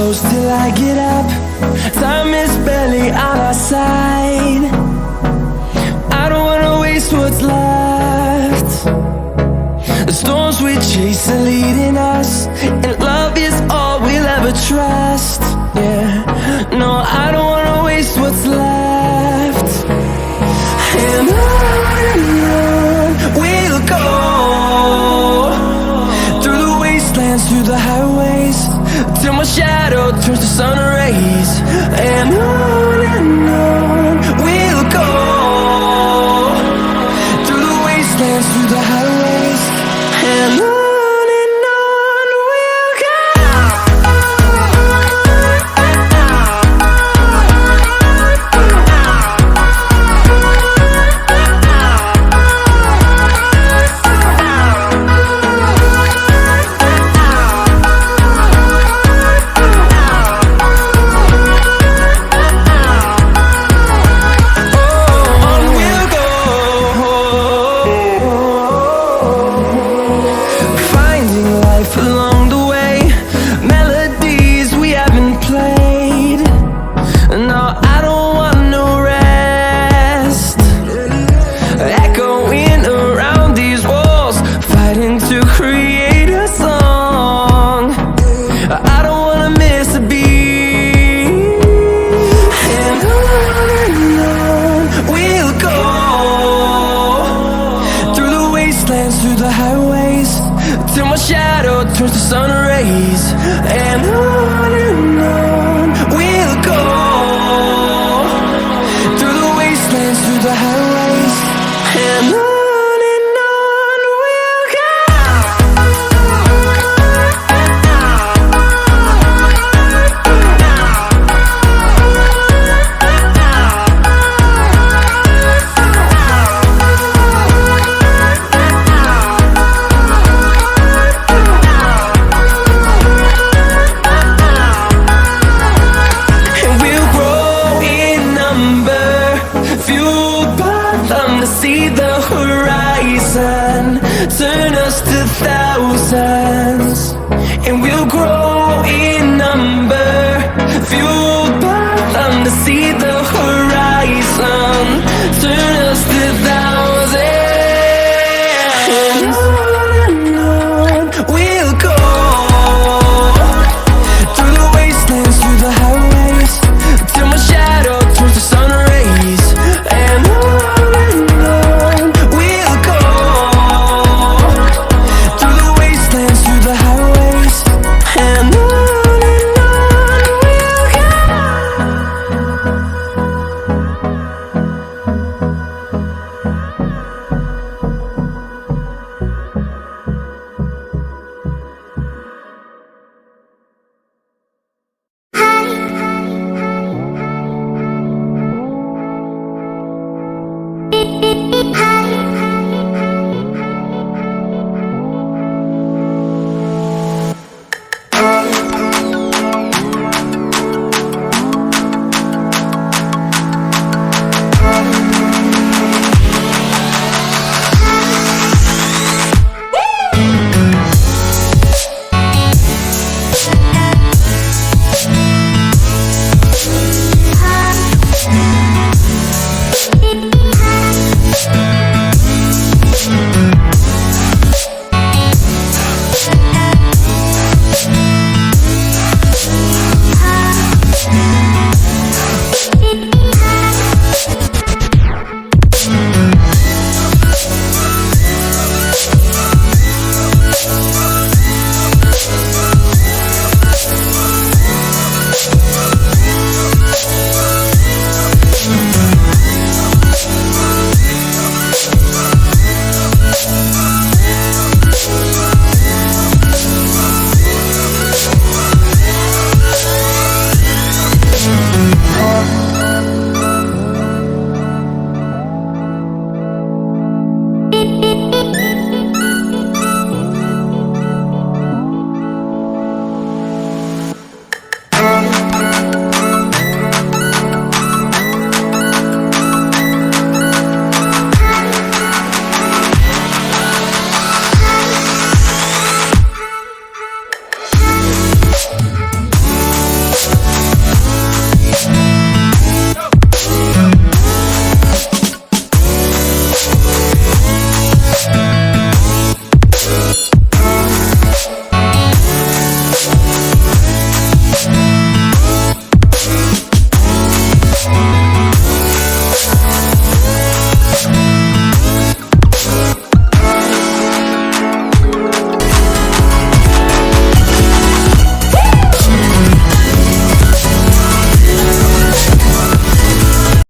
close till I get up. Time is barely on our side. I don't wanna waste what's left. The storms we chase are leading us, and love is all we'll ever trust. Yeah, no, I don't wanna waste what's left. And on we'll go, through the wastelands, through the highways, till my shadow turns to sun rays. And on we'll go, through the wastelands, through the highways, and on. Along the way, melodies we haven't played. No, I don't want no rest. Echoing around these walls, fighting to create a song. I don't wanna miss a beat. And on we'll go, through the wastelands, through the highways, till my shadow turns to sun rays. And on we'll go, through the wastelands, through the highways, and on. See the horizon, turn us to thousands, and we'll grow in number, fueled by them to see the